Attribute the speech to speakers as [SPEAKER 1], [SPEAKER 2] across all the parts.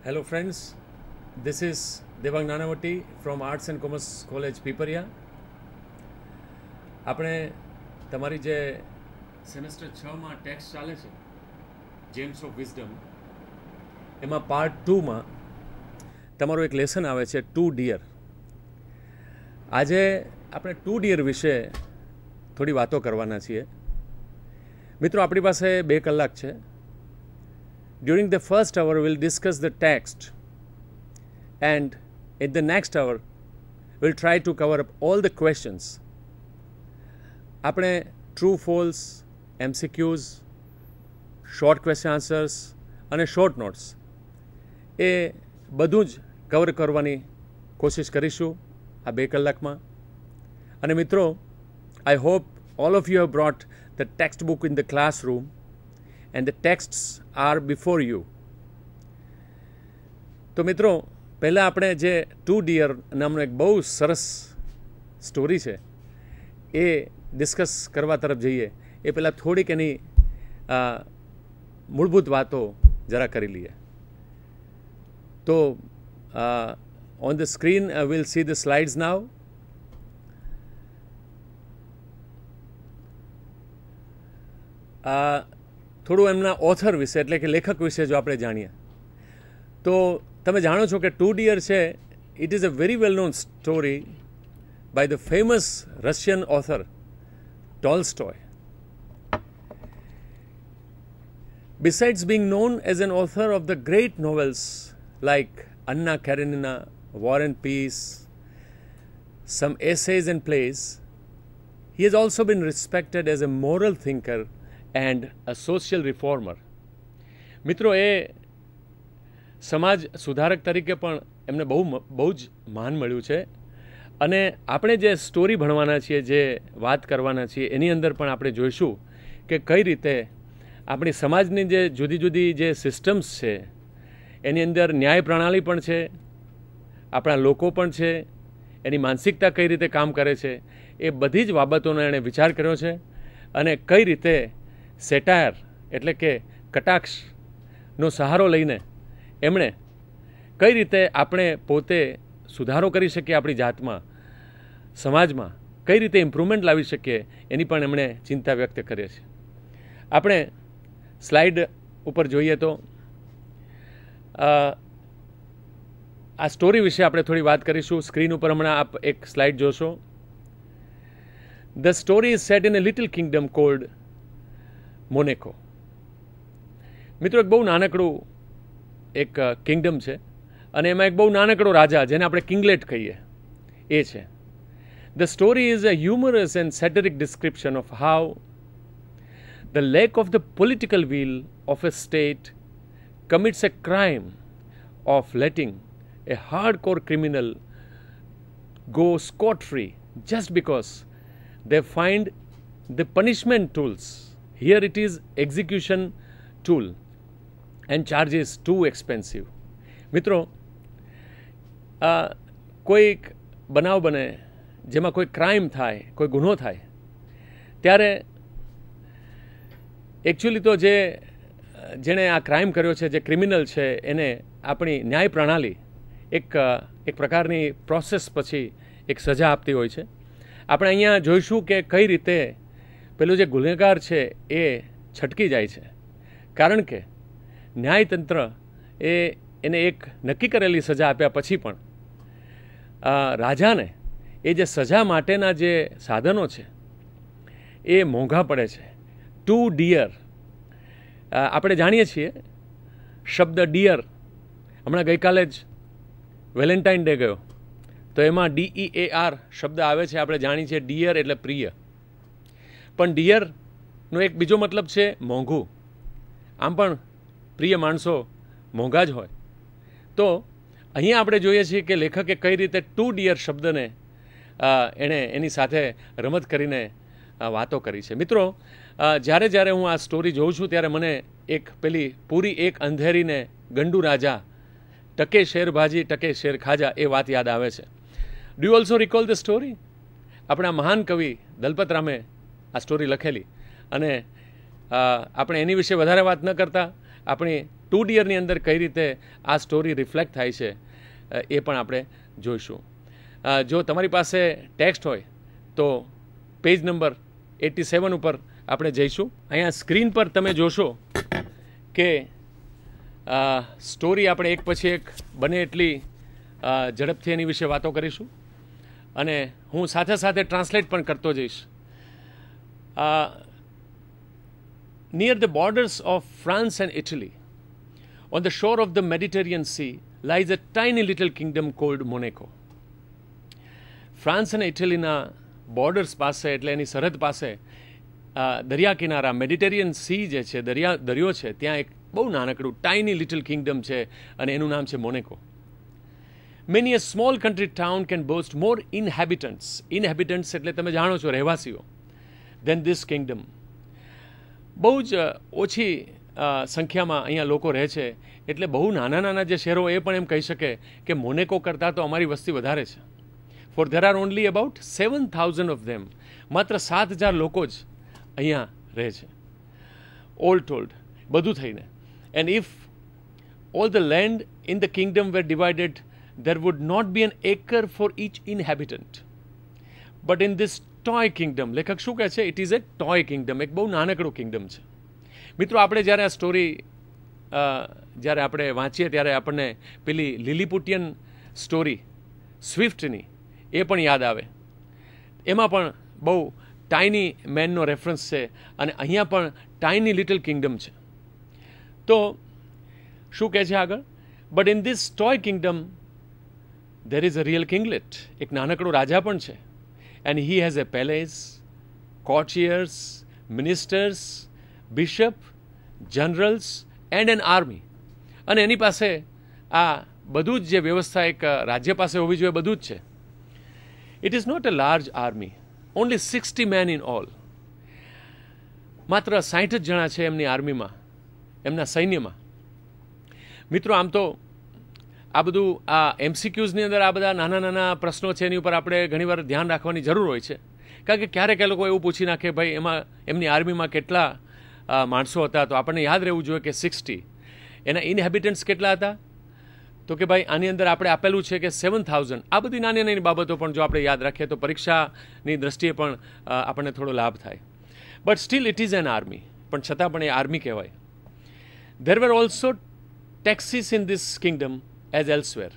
[SPEAKER 1] Hello friends, this is Devang Nanavati from Arts and Commerce College Piparia. આપણે તમારી જે semester 6માં text ચાલે છે જેમ્સ ઓફ વિઝડમ એમાં પાર્ટ 2માં તમારો એક લેસન આવે છે ટુ ડિયર. આજે આપણે ટુ ડિયર વિશે થોડી વાતો કરવાના છીએ. મિત્રો, આપણી પાસે 2 કલાક છે. During the first hour, we'll discuss the text, and in the next hour, we'll try to cover up all the questions. આપણે true false, MCQs, short question answers અને શોર્ટ નોટ્સ એ બધું જ કવર કરવાની કોશિશ કરીશું આ 2 કલાકમાં. અને મિત્રો, I hope all of you have brought the textbook in the classroom and the texts are before you. તો મિત્રો, પહેલાં આપણે જે ટુ ડિયર નામનો એક બહુ સરસ સ્ટોરી છે એ ડિસ્કસ કરવા તરફ જઈએ એ પહેલાં થોડીક એની મૂળભૂત વાતો જરા કરી લઈએ. તો on the screen will see the slides now. થોડું એમના ઓથર વિશે એટલે કે લેખક વિશે જો આપણે જાણીએ તો તમે જાણો છો કે ટુ ડિયર છે it is a very well known story by the famous Russian author Tolstoy. Besides being known as an author of the great novels like Anna Karenina, War and Peace, some essays and plays, he has also been respected as a moral thinker and a social reformer. મિત્રો, એ સમાજ સુધારક તરીકે પણ એમને બહુ જ માન મળ્યું છે. અને આપણે જે સ્ટોરી ભણવાના છીએ, જે વાત કરવાના છીએ, એની અંદર પણ આપણે જોઈશું કે કઈ રીતે આપણી સમાજની જે જુદી જુદી જે સિસ્ટમ્સ છે એની અંદર ન્યાય પ્રણાલી પણ છે, આપણા લોકો પણ છે, એની માનસિકતા કઈ રીતે કામ કરે છે એ બધી જ બાબતોનો એણે વિચાર કર્યો છે. અને કઈ રીતે સેટાયર એટલે કે કટાક્ષનો સહારો લઈને એમણે કઈ રીતે આપણે પોતે સુધારો કરી શકીએ, આપણી જાતમાં, સમાજમાં કઈ રીતે ઇમ્પ્રુવમેન્ટ લાવી શકીએ એની પણ એમણે ચિંતા વ્યક્ત કરી છે. આપણે સ્લાઇડ ઉપર જોઈએ તો આ સ્ટોરી વિશે આપણે થોડી વાત કરીશું. સ્ક્રીન ઉપર હમણાં આપ એક સ્લાઇડ જોશો. The story is set in a little kingdom called Monaco. મિત્રો, એક બહુ નાનકડું એક કિંગડમ છે અને એમાં એક બહુ નાનકડો રાજા જેને આપણે કિંગલેટ કહીએ એ છે. The story is a humorous and satiric description of how the lack of the political will of a state commits a crime of letting a hardcore criminal go scot-free just because they find the punishment tools, here it is execution tool, and charges too expensive. મિત્રો, કોઈક બનાવ બને જેમાં કોઈ crime થાય, કોઈ ગુનો થાય, ત્યારે એકચ્યુઅલી તો જેણે આ ક્રાઇમ કર્યો છે, જે ક્રિમિનલ છે, એને આપણી ન્યાય પ્રણાલી એક પ્રકારની પ્રોસેસ પછી એક સજા આપતી હોય છે. આપણે અહીંયા જોઈશું કે કઈ રીતે પેલું જે ગુનેગાર છે એ છટકી જાય છે, કારણ કે ન્યાયતંત્ર એને એક નક્કી કરેલી સજા આપ્યા પછી પણ રાજાને એ જે સજા માટેના જે સાધનો છે એ મોંઘા પડે છે. ટુ ડિયર આપણે જાણીએ છીએ શબ્દ ડિયર. હમણાં ગઈકાલે જ વેલેન્ટાઇન ડે ગયો તો એમાં DEAR શબ્દ આવે છે. આપણે જાણીએ છીએ ડિયર એટલે પ્રિય, પણ ડિયરનો એક બીજો મતલબ છે મોંઘું. આમ પણ પ્રિય માણસો મોંઘા જ હોય. તો અહીંયા આપણે જોઈએ છીએ કે લેખકે કઈ રીતે ટુ ડિયર શબ્દને એણે એની સાથે રમત કરીને વાતો કરી છે. મિત્રો, જ્યારે હું આ સ્ટોરી જોઉં છું ત્યારે મને એક પેલી પૂરી એક અંધેરીને ગંડુ રાજા, ટકે શેર ભાજી ટકે શેર ખાજા એ વાત યાદ આવે છે. Do you also recall the story? આપણા મહાન કવિ દલપતરામે આ સ્ટોરી લખેલી અને આપણે એની વિશે વધારે વાત ન કરતા આપણી ટુ ડિયરની અંદર કઈ રીતે આ સ્ટોરી રિફ્લેક્ટ થાય છે એ પણ આપણે જોઈશું. જો તમારી પાસે ટેક્સ્ટ હોય તો પેજ નંબર 87 ઉપર આપણે જઈશું. અહીંયા સ્ક્રીન પર તમે જોશો કે સ્ટોરી આપણે એક પછી એક બને એટલી ઝડપથી એની વિશે વાતો કરીશું અને હું સાથે સાથે ટ્રાન્સલેટ પણ કરતો જઈશ. Near the borders of France and Italy, on the shore of the Mediterranean Sea, lies a tiny little kingdom called Monaco. France અને ઇટલીના બોર્ડર્સ પાસે એટલે એની સરહદ પાસે દરિયા કિનારા મેડિટેરિયન સી જે છે દરિયો છે ત્યાં એક બહુ નાનકડું ટાઇની લિટલ કિંગડમ છે અને એનું નામ છે મોનેકો. Many a small country town can boast more inhabitants એટલે તમે જાણો છો રહેવાસીઓ than this kingdom. બહુ જ ઓછી સંખ્યામાં અહીંયા લોકો રહે છે એટલે બહુ નાના નાના જે શહેરો એ પણ એમ કહી શકે કે મોનેકો કરતાં તો અમારી વસ્તી વધારે છે. For there are only about 7,000 of them. માત્ર 7,000 લોકો જ અહીંયા રહે છે. All told, બધું થઈને. And if all the land in the kingdom were divided, there would not be an acre for each inhabitant. But in this toy kingdom, લેખક શું કહે છે? It is a toy kingdom. એક બહુ નાનકડું Kingdom છે. મિત્રો આપણે જ્યારે આ સ્ટોરી જ્યારે આપણે વાંચીએ ત્યારે આપણને પેલી લિલીપુટિયન સ્ટોરી સ્વિફ્ટની એ પણ યાદ આવે. એમાં પણ બહુ ટાઇની મેનનો રેફરન્સ છે અને અહીંયા પણ ટાઇની લિટલ કિંગડમ છે. તો શું કહે છે આગળ? But in this toy kingdom there is a real kinglet. એક નાનકડો રાજા પણ છે. And he has a palace, courtiers, ministers, bishop, generals and an army. અને એની પાસે આ બધું જ જે વ્યવસ્થા એક રાજ્ય પાસે હોવી જોઈએ બધું જ છે. It is not a large army, only 60 men in all. માત્ર 60 જ જણા છે એમની આર્મીમાં, એમના સૈન્યમાં. મિત્રો આમ તો આ બધું આ MCQsની અંદર આ બધા નાના નાના પ્રશ્નો છે એની ઉપર આપણે ઘણીવાર ધ્યાન રાખવાની જરૂર હોય છે. કારણ કે ક્યારેક એ લોકો એવું પૂછી નાખે ભાઈ એમાં એમની આર્મીમાં કેટલા માણસો હતા, તો આપણને યાદ રહેવું જોઈએ કે 60. એના ઇનહેબિટન્ટ્સ કેટલા હતા? તો કે ભાઈ આની અંદર આપણે આપેલું છે કે 7,000. આ બધી નાની નાની બાબતો પણ જો આપણે યાદ રાખીએ તો પરીક્ષાની દ્રષ્ટિએ પણ આપણને થોડો લાભ થાય. But still it is an army. પણ છતાં પણ એ આર્મી કહેવાય. There were also taxes in this kingdom as elsewhere.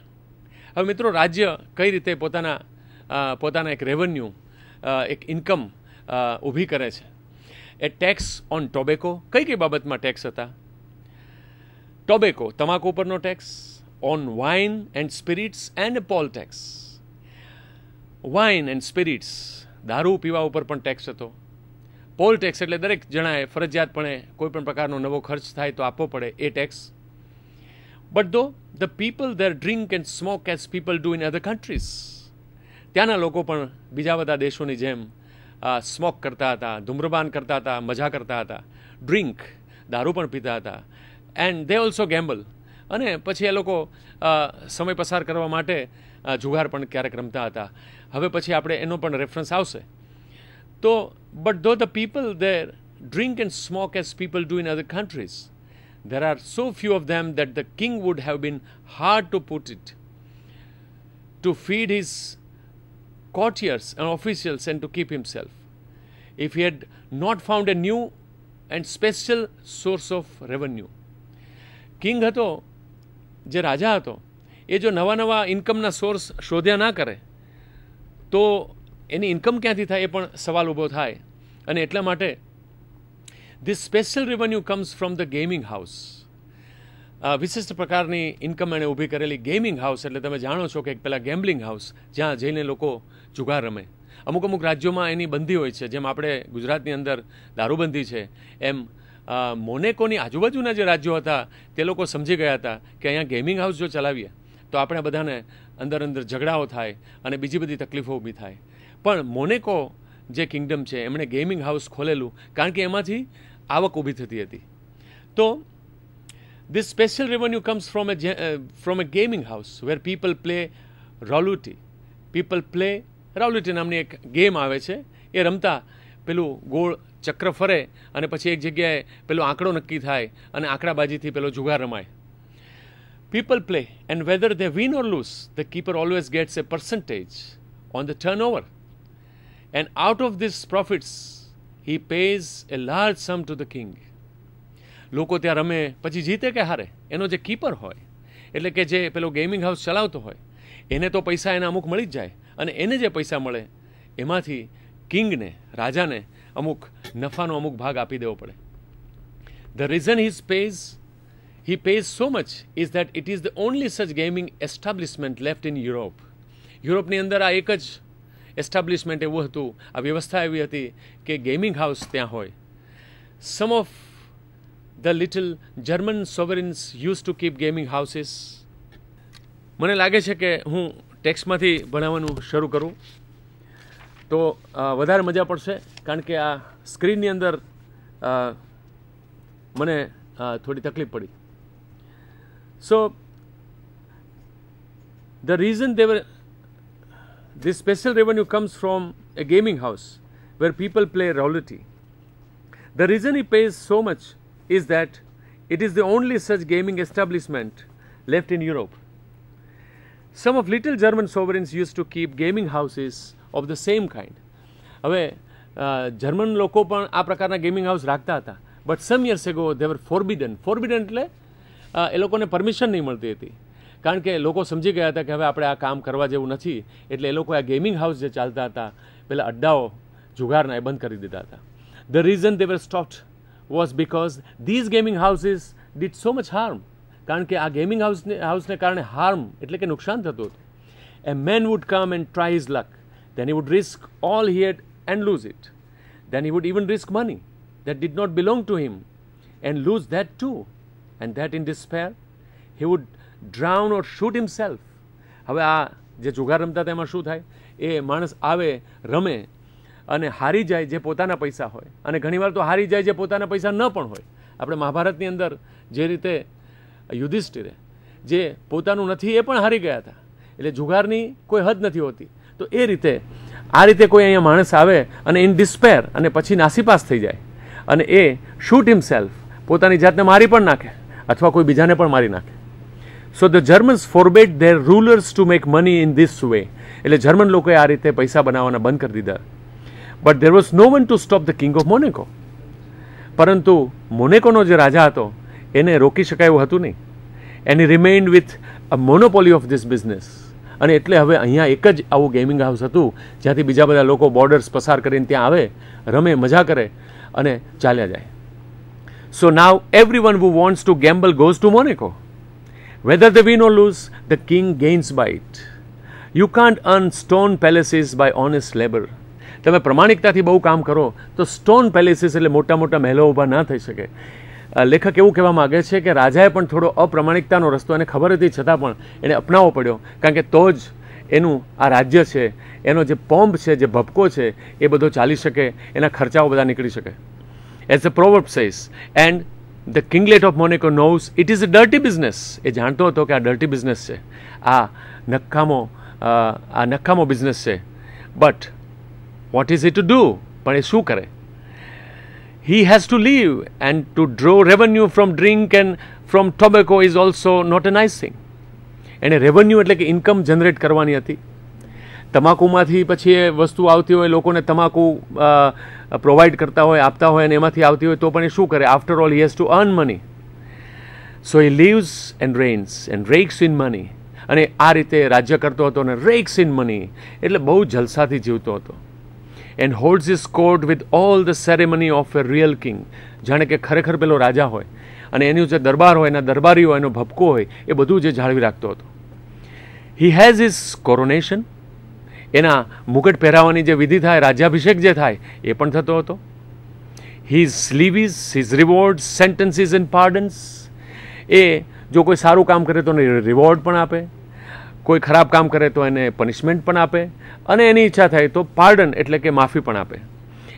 [SPEAKER 1] હવે મિત્રો રાજ્ય કઈ રીતે પોતાના એક રેવન્યુ એક ઇન્કમ ઊભી કરે છે. એ ટેક્સ ઓન ટોબેકો. કઈ બાબતમાં ટેક્સ હતા? ટોબેકો તમાકુ ઉપરનો tax, on wine and spirits and a poll tax. Wine and spirits દારૂ પીવા ઉપર પણ ટેક્સ હતો. પોલ ટેક્સ એટલે દરેક જણાએ ફરજિયાતપણે કોઈ પણ પ્રકારનો નવો ખર્ચ થાય તો આપવો પડે એ ટેક્સ. બટ ધો the people there drink and smoke as people do in other countries. ત્યાંના લોકો પણ બીજા બધા દેશોની જેમ સ્મોક કરતા હતા, ધૂમ્રપાન કરતા હતા, મજા કરતા હતા, ડ્રિંક દારૂ પણ પીતા હતા, એન્ડ દે ઓલ્સો ગેમ્બલ. અને પછી એ લોકો સમય પસાર કરવા માટે જુગાર પણ ક્યારેક રમતા હતા. હવે પછી આપણે એનો પણ રેફરન્સ આવશે. તો બટ ધો the people there drink and smoke as people do in other countries, there are so few of them that the king would have been hard to put it to feed his courtiers and officials and to keep himself, if he had not found a new and special source of revenue. King હતો, જે રાજા હતો, એ જો નવા નવા ઇન્કમના source શોધ્યા ના કરે તો એની ઇન્કમ ક્યાંથી થાય એ પણ સવાલ ઊભો થાય. અને એટલા માટે this special revenue comes from the gaming house. વિશિષ્ટ પ્રકારની ઇન્કમ એણે ઊભી કરેલી. ગેમિંગ હાઉસ એટલે તમે જાણો છો કે પેલા ગેમ્બલિંગ હાઉસ જ્યાં જઈને લોકો જુગાર રમે. અમુક અમુક રાજ્યોમાં એની બંધી હોય છે. જેમ આપણે ગુજરાતની અંદર દારૂબંધી છે એમ મોનેકોની આજુબાજુના જે રાજ્યો હતા તે લોકો સમજી ગયા હતા કે અહીંયા ગેમિંગ હાઉસ જો ચલાવીએ તો આપણે બધાને અંદર ઝઘડાઓ થાય અને બીજી બધી તકલીફો ઊભી થાય. પણ મોનેકો જે કિંગડમ છે એમણે ગેમિંગ હાઉસ ખોલેલું કારણ કે એમાંથી આવક ઊભી થતી હતી. તો this special revenue comes from a gaming house where people play roulette. નામની એક ગેમ આવે છે એ રમતા પેલું ગોળ ચક્ર ફરે અને પછી એક જગ્યાએ પેલો આંકડો નક્કી થાય અને આંકડાબાજીથી પેલો જુગાર રમાય. People play, and whether they win or lose, the keeper always gets a percentage on the turnover. And out of this profits, he pays a large sum to the king. લોકો ત્યાં રમે પછી જીતે કે હારે એનો જે કીપર હોય એટલે કે જે પેલો ગેમિંગ હાઉસ ચલાવતો હોય એને તો પૈસા એના અમુક મળી જ જાય અને એને જે પૈસા મળે એમાંથી કિંગને રાજાને અમુક નફાનો અમુક ભાગ આપી દેવો પડે. The reason he pays so much is that it is the only such gaming establishment left in Europe. યુરોપની અંદર આ એક જ એસ્ટાબ્લિશમેન્ટ એવું હતું, આ વ્યવસ્થા એવી હતી કે ગેમિંગ હાઉસ ત્યાં હોય. Some of the little German sovereigns used to keep gaming houses. મને લાગે છે કે હું ટેક્સ્ટમાંથી ભણાવવાનું શરૂ કરું તો વધારે મજા પડશે, કારણ કે આ સ્ક્રીનની અંદર મને થોડી તકલીફ પડી. So the reason this special revenue comes from a gaming house where people play roulette. The reason he pays so much is that it is the only such gaming establishment left in Europe. Some of little German sovereigns used to keep gaming houses of the same kind. હવે German લોકો પણ આ પ્રકારના gaming house રાખતા હતા, but some years ago they were forbidden એટલે એ લોકોને પરમિશન નહીં મળતી હતી, કારણ કે લોકો સમજી ગયા હતા કે હવે આપણે આ કામ કરવા જેવું નથી, એટલે એ લોકો આ ગેમિંગ હાઉસ જે ચાલતા હતા પેલા અડ્ડાઓ જુગારના એ બંધ કરી દીધા હતા. The reason they were stopped was because these gaming houses did so much harm. કારણ કે આ ગેમિંગ હાઉસને કારણે હાર્મ એટલે કે નુકસાન થતું હતું. A man would come and try his luck. Then he would risk all he had and lose it. Then he would even risk money that did not belong to him and lose that too. And that in despair, he would drown or shoot himself. હવે આ જે જુગાર રમતા હતા એમાં શું થાય, એ માણસ આવે રમે અને હારી જાય જે પોતાના પૈસા હોય, અને ઘણીવાર તો હારી જાય જે પોતાના પૈસા ન પણ હોય. આપણે મહાભારતની અંદર જે રીતે યુધિષ્ઠિરે જે પોતાનું નથી એ પણ હારી ગયા હતા, એટલે જુગારની કોઈ હદ નથી હોતી. તો એ રીતે આ રીતે કોઈ અહીંયા માણસ આવે અને ઇન ડિસ્પેર અને પછી નાસીપાસ થઈ જાય અને એ શૂટ હિમસેલ્ફ પોતાની જાતને મારી પણ નાખે અથવા કોઈ બીજાને પણ મારી નાખે. So the Germans forbade their rulers to make money in this way. એટલે જર્મન લોકોએ આ રીતે પૈસા બનાવવાના બંધ કરી દીધા. But there was no one to stop the king of Monaco. પરંતુ મોનેકોનો જે રાજા હતો એને રોકી શકાય એવું હતું નહીં. And he remained with a monopoly of this business. અને એટલે હવે અહીંયા એક જ આવું ગેમિંગ હાઉસ હતું જ્યાંથી બીજા બધા લોકો બોર્ડર્સ પસાર કરીને ત્યાં આવે, રમે, મજા કરે અને ચાલ્યા જાય. So now everyone who wants to gamble goes to Monaco. Whether they win or lose, the king gains by it. You can't earn stone palaces by honest labor. તમે પ્રમાણિકતાથી બહુ કામ કરો તો સ્ટોન પેલેસીસ એટલે મોટા મોટા મહેલો ઊભા ના થઈ શકે. લેખક એવું કહેવા માગે છે કે રાજાએ પણ થોડો અપ્રમાણિકતાનો રસ્તો એને ખબર હતી છતાં પણ એને અપનાવવો પડ્યો, કારણ કે તો જ એનું આ રાજ્ય છે, એનો જે પોમ્બ છે, જે ભપકો છે એ બધો ચાલી શકે, એના ખર્ચાઓ બધા નીકળી શકે. As the proverb says, and the kinglet of Monaco knows it is a dirty business. એ જાણતો હતો કે આ ડર્ટી બિઝનેસ છે, આ નકામો બિઝનેસ છે. But what is it to do? પણ એ શું કરે? He has to live, and to draw revenue from drink and from tobacco is also not a nice thing. એને રેવન્યુ એટલે કે ઇન્કમ જનરેટ કરવાની હતી. તમાકુમાંથી પછી એ વસ્તુ આવતી હોય, લોકોને તમાકુ પ્રોવાઈડ કરતા હોય, આપતા હોય, અને એમાંથી આવતી હોય તો પણ એ શું કરે? After all he has to earn money. So he lives and reigns and rakes in money. અને આ રીતે રાજ્ય કરતો હતો અને રેક્સ ઇન મની એટલે બહુ જલસાથી જીવતો હતો. And holds his court with all the ceremony of A real king. જાણે કે ખરેખર પેલો રાજા હોય અને એનું જે દરબાર હોય, એના દરબારીઓ, એનો ભપકો હોય, એ બધું જે જાળવી રાખતો હતો. He has his coronation. એના મુકટ પહેરાવાની જે વિધિ થાય, રાજ્યાભિષેક જે થાય એ પણ થતો હતો. His levees, his rewards, sentences and pardons. એ જો કોઈ સારું કામ કરે તો એને રિવોર્ડ પણ આપે, કોઈ ખરાબ કામ કરે તો એને પનિશમેન્ટ પણ આપે, અને એની ઈચ્છા થાય તો પાર્ડન એટલે કે માફી પણ આપે.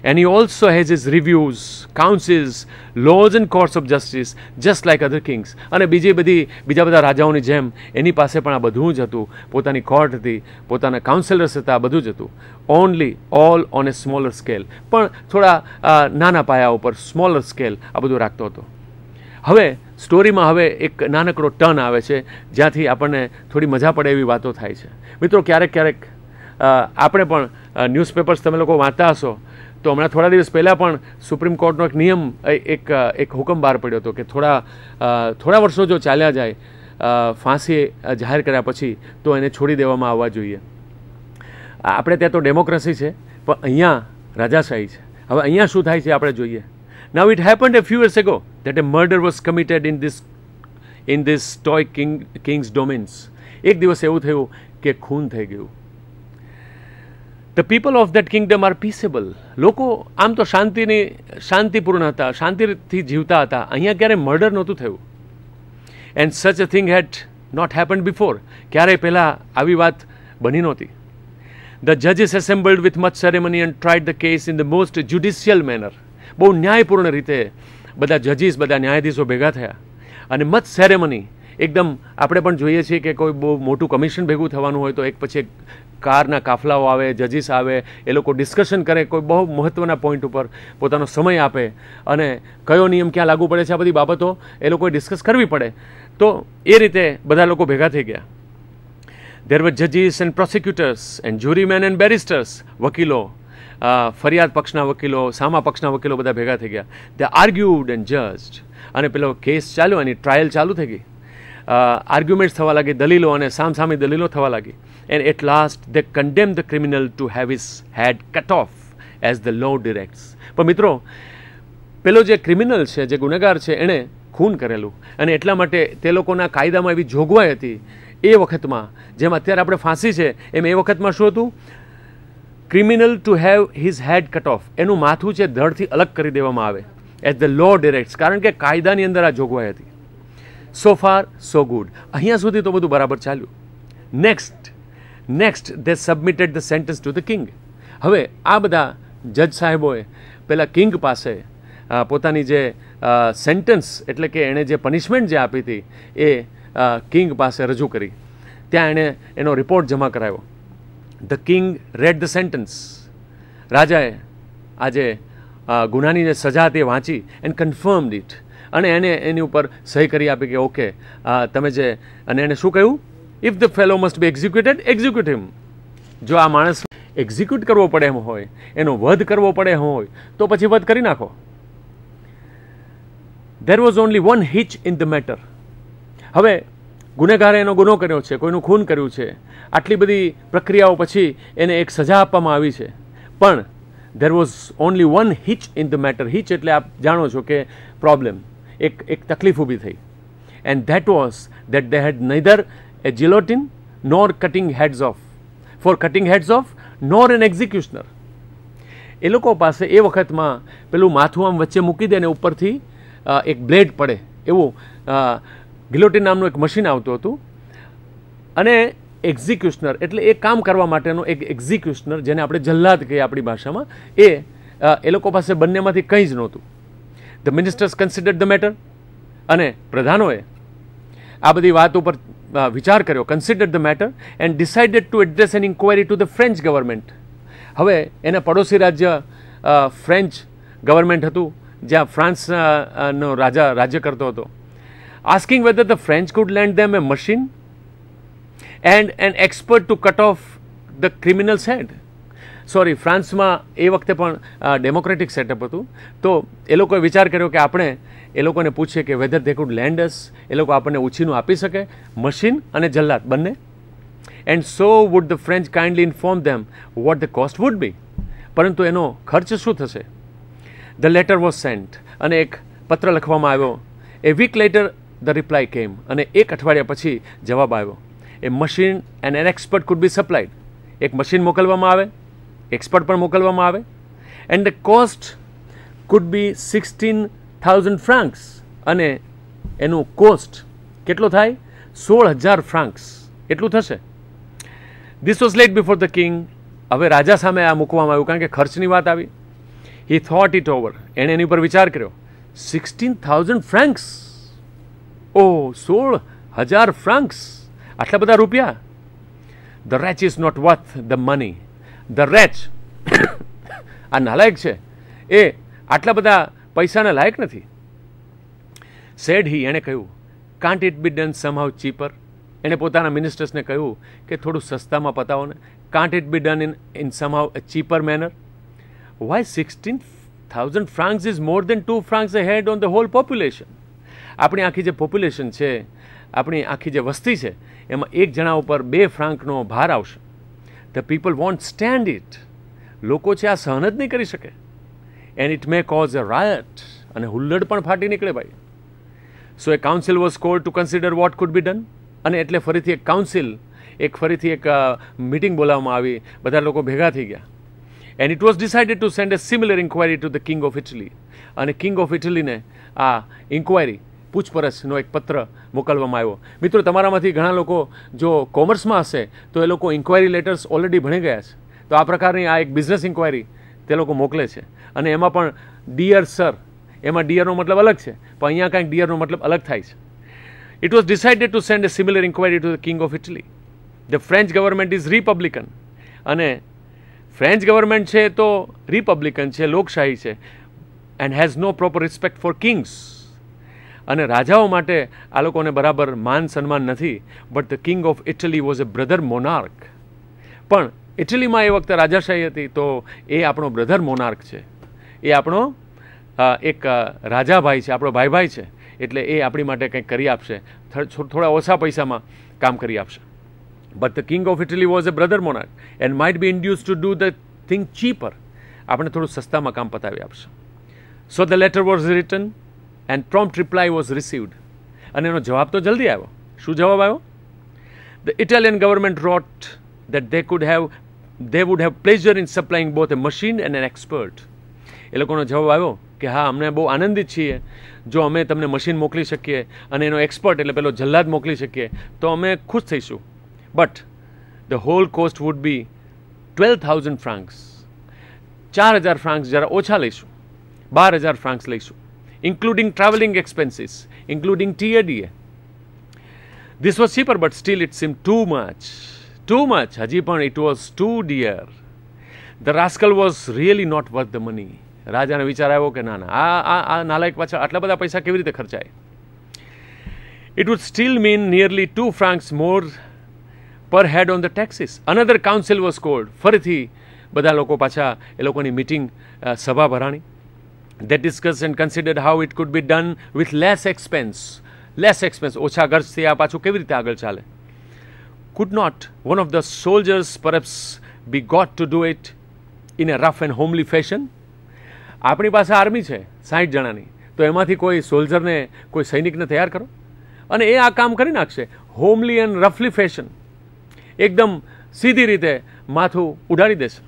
[SPEAKER 1] And he also has his reviews, councils, laws and courts of justice, just like other kings. અને બીજા બધા રાજાઓની જેમ એની પાસે પણ આ બધું જ હતું. પોતાની કોર્ટ હતી, પોતાના કાઉન્સિલર્સ હતા, આ બધું જ હતું. Only all on A smaller scale, પણ થોડા નાના પાયા ઉપર સ્મોલર સ્કેલ આ બધું રાખતો હતો. હવે સ્ટોરીમાં હવે એક નાનકડો ટર્ન આવે છે જ્યાંથી આપણને થોડી મજા પડે એવી વાતો થાય છે. મિત્રો, ક્યારેક આપણે પણ ન્યૂઝપેપર્સ તમે લોકો વાંચતા હશો તો હમણાં થોડા દિવસ પહેલાં પણ સુપ્રીમ કોર્ટનો એક નિયમ એક હુકમ બહાર પડ્યો હતો કે થોડા વર્ષો જો ચાલ્યા જાય ફાંસી જાહેર કર્યા પછી તો એને છોડી દેવામાં આવવા જોઈએ. આપણે ત્યાં તો ડેમોક્રેસી છે, પણ અહીંયા રાજાશાહી છે. હવે અહીંયા શું થાય છે આપણે જોઈએ. Now it happened a few years ago that a murder was committed in this toy king's domains. એક દિવસ એવું થયું કે ખૂન થઈ ગયું. The people of that kingdom are peaceable. લોકો આમ તો શાંતિપૂર્ણ હતા, શાંતિથી જીવતા હતા. અહીંયા ક્યારે મર્ડર નહોતું થયું. And such a thing had not happened before. ક્યારેય પહેલાં આવી વાત બની નહોતી. The judges assembled with much ceremony and tried the case in the most judicial manner. બહુ ન્યાયપૂર્ણ રીતે બધા જજીસ, બધા ન્યાયાધીશો ભેગા થયા અને મચ સેરેમની એકદમ. આપણે પણ જોઈએ છીએ કે કોઈ બહુ મોટું કમિશન ભેગું થવાનું હોય તો એક પછી એક કારના કાફલાઓ આવે, જજીસ આવે, એ લોકો ડિસ્કશન કરે, કોઈ બહુ મહત્ત્વના પોઈન્ટ ઉપર પોતાનો સમય આપે અને કયો નિયમ ક્યાં લાગુ પડે છે આ બધી બાબતો એ લોકોએ ડિસ્કસ કરવી પડે. તો એ રીતે બધા લોકો ભેગા થઈ ગયા. There were judges and prosecutors and jurymen and barristers. વકીલો, ફરિયાદ પક્ષના વકીલો, સામા પક્ષના વકીલો બધા ભેગા થઈ ગયા. They argued and judged. અને પેલો કેસ ચાલ્યો, એની ટ્રાયલ ચાલુ થઈ ગઈ. આર્ગ્યુમેન્ટ્સ થવા લાગી, દલીલો અને સામસામી દલીલો થવા લાગી. And at last they condemned the criminal to have his head cut off as the law directs. પણ મિત્રો, પેલો જે ક્રિમિનલ છે, જે ગુનેગાર છે, એણે ખૂન કરેલું અને એટલા માટે તે લોકોના કાયદામાં એવી જોગવાઈ હતી એ વખતમાં, જેમ અત્યારે આપણે ફાંસી છે એમ એ વખતમાં શું હતું? Criminal to have his head cut off, એનું માથું છે ધડથી અલગ કરી દેવામાં આવે એઝ ધ લો ડિરેક્ટ્સ. કારણ કે કાયદાની અંદર આ જોગવાઈ હતી. સો ફાર સો ગુડ. અહીંયા સુધી તો બધું બરાબર ચાલ્યું. Next they submitted the sentence to the king. હવે આ બધા જજ સાહેબોએ પેલા કિંગ પાસે પોતાની જે સેન્ટન્સ એટલે કે એણે જે પનિશમેન્ટ જે આપી હતી એ કિંગ પાસે રજૂ કરી. ત્યાં એણે એનો રિપોર્ટ જમા કરાવ્યો. The king read the sentence. રાજાએ આજે ગુનાની જે સજા હતી એ વાંચી એન્ડ કન્ફર્મડ ઇટ અને એને એની ઉપર સહી કરી આપી કે ઓકે તમે જે, અને એને શું કહ્યું? If the fellow must be executed, execute him. જો આ માણસ એક્ઝિક્યુટ કરવો પડે એમ હોય, એનો વધ કરવો પડે એમ હોય તો પછી વધ કરી નાખો. There was only one hitch in the matter. હવે ગુનેગારે એનો ગુનો કર્યો છે, કોઈનું ખૂન કર્યું છે, આટલી બધી પ્રક્રિયાઓ પછી એને એક સજા આપવામાં આવી છે, પણ there was only one hitch in the matter. hitch એટલે આપ જાણો છો કે પ્રોબ્લેમ, એક તકલીફ ઊભી થઈ. And that was that they had neither a guillotine nor cutting heads off. For cutting heads off nor an executioner. એ લોકો પાસે એ વખતમાં પેલું માથું આમ વચ્ચે મૂકી દે ને ઉપરથી એક બ્લેડ પડે એવું ગિલોટિન નામનું એક મશીન આવતું હતું. અને એક્ઝિક્યુશનર એટલે એ કામ કરવા માટેનો એક એક્ઝિક્યુશનર, જેને આપણે જલ્લાદ કહીએ આપણી ભાષામાં, એ લોકો પાસે બંનેમાંથી કંઈ જ નહોતું. The ministers considered the matter. અને પ્રધાનોએ આ બધી વાત ઉપર વિચાર કર્યો, considered the matter and decided to address an inquiry to the French government. હવે એના પડોશી રાજ્ય ફ્રેન્ચ ગવર્મેન્ટ હતું, જ્યાં ફ્રાન્સનો રાજ્ય કરતો હતો. asking whether the French could lend them a machine and an expert to cut off the criminal's head. Sorry, ફ્રાન્સમાં એ વખતે પણ ડેમોક્રેટિક સેટઅપ હતું, તો એ લોકોએ વિચાર કર્યો કે આપણે એ લોકોને પૂછીએ કે whether they could lend us, એ લોકો આપણને ઉછીનું આપી શકે, મશીન અને જલ્લાદ બંને. And so would the French kindly inform them what the cost would be. પરંતુ એનો ખર્ચ શું થશે? The letter was sent. અને એક પત્ર લખવામાં આવ્યો. A week later the reply came. અને એક અઠવાડિયા પછી જવાબ આવ્યો. A machine and an expert could be supplied. એક મશીન મોકલવામાં આવે, એક્સપર્ટ પણ મોકલવામાં આવે. And the cost could be 16,000 francs. અને એનું કોસ્ટ કેટલો થાય? 16,000 ફ્રાન્ક્સ એટલું થશે. This was laid before the king. હવે રાજા સામે આ મૂકવામાં આવ્યું, કારણ કે ખર્ચની વાત આવી. He thought it over. એણે એની પર વિચાર કર્યો. 16,000 francs. Oh, 16,000 francs. આટલા બધા રૂપિયા. The wretch is not worth the money. The wretch આ નાલાયક છે, એ આટલા બધા પૈસાના લાયક નથી. Said he, એણે કહ્યું, can't it be done somehow cheaper? એણે પોતાના મિનિસ્ટર્સને કહ્યું કે થોડું સસ્તામાં પતાવો ને. Can't it be done in somehow a cheaper manner? Why 16,000 francs is more than 2 francs a head on the whole population. આપણી આખી જે પોપ્યુલેશન છે, આપણી આખી જે વસ્તી છે, એમાં એક જણા ઉપર 2 ફ્રાંકનો ભાર આવશે. The people won't stand it. લોકો છે આ સહન જ નહીં કરી શકે. And it may cause a riot. અને હુલ્લડ પણ ફાટી નીકળે ભાઈ. So a council was called to consider what could be done. અને એટલે ફરીથી એક કાઉન્સિલ, ફરીથી એક મીટિંગ બોલાવવામાં આવી, બધા લોકો ભેગા થઈ ગયા. And it was decided to send a similar inquiry to the King of Italy. અને કિંગ ઓફ ઇટલીને આ ઇન્ક્વાયરી, પૂછપરછનો એક પત્ર મોકલવામાં આવ્યો. મિત્રો, તમારામાંથી ઘણા લોકો જો કોમર્સમાં હશે તો એ લોકો ઇન્ક્વાયરી લેટર્સ ઓલરેડી ભણી ગયા છે. તો આ પ્રકારની આ એક બિઝનેસ ઇન્ક્વાયરી તે લોકો મોકલે છે. અને એમાં પણ ડિયર સર, એમાં ડિયરનો મતલબ અલગ છે, પણ અહીંયા કાંઈક ડિયરનો મતલબ અલગ થાય છે. It was decided to send a similar inquiry to the King of Italy. The French government is Republican. અને ફ્રેન્ચ ગવર્મેન્ટ છે તો રિપબ્લિકન છે, લોકશાહી છે, and has no proper respect for kings. અને રાજાઓ માટે આ લોકોને બરાબર માન સન્માન નથી. But the king of Italy was a brother monarch. પણ ઇટલીમાં એ વખતે રાજાશાહી હતી, તો એ આપણો બ્રધર મોનાર્ક છે, એ આપણો એક રાજાભાઈ છે, આપણો ભાઈ છે. એટલે એ આપણી માટે કંઈક કરી આપશે, થોડા ઓછા પૈસામાં કામ કરી આપશે. But the king of Italy was a brother monarch and might be induce to do the thing cheaper. આપણે થોડું સસ્તામાં કામ પતાવી આપશે. So the letter was written and prompt reply was received. અને એનો જવાબ તો જલ્દી આવ્યો. શું જવાબ આવ્યો? The Italian government wrote that they would have pleasure in supplying both a machine and an expert. એ લોકોનો જવાબ આવ્યો કે હા, અમને બહુ આનંદિત છીએ જો અમે તમને મશીન મોકલી શકીએ અને એનો એક્સપર્ટ એટલે પેલો જલ્લાદ મોકલી શકીએ તો અમે ખુશ થઈશું. But the whole cost would be 12,000 francs. 4,000 francs જરા ઓછા લઈશું, 12,000 francs લઈશું, including travelling expenses, including TADA. This was cheaper, but still it seemed too much. હજી પણ it was too dear. The rascal was really not worth the money. રાજાને વિચાર આવ્યો કે ના, આ નાલાયક પાછળ આટલા બધા પૈસા કેવી રીતે ખર્ચાય. It would still mean nearly 2 francs more per head on the taxes. Another council was called. ફરીથી બધા લોકો પાછા એ લોકોની મીટિંગ, સભા ભરાણી. They discussed and considered how it could be done with less expense. ઓછા ખર્ચથી આ પાછું કેવી રીતે આગળ ચાલે. Could not one of the soldiers perhaps be got to do it in a rough and homely fashion? આપણી પાસે આર્મી છે 60 જણાની, તો એમાંથી કોઈ સોલ્જરને, કોઈ સૈનિકને તૈયાર કરો અને એ આ કામ કરી નાખશે. હોમલી એન્ડ રફલી ફેશન, એકદમ સીધી રીતે માથું ઉડાડી દેશે.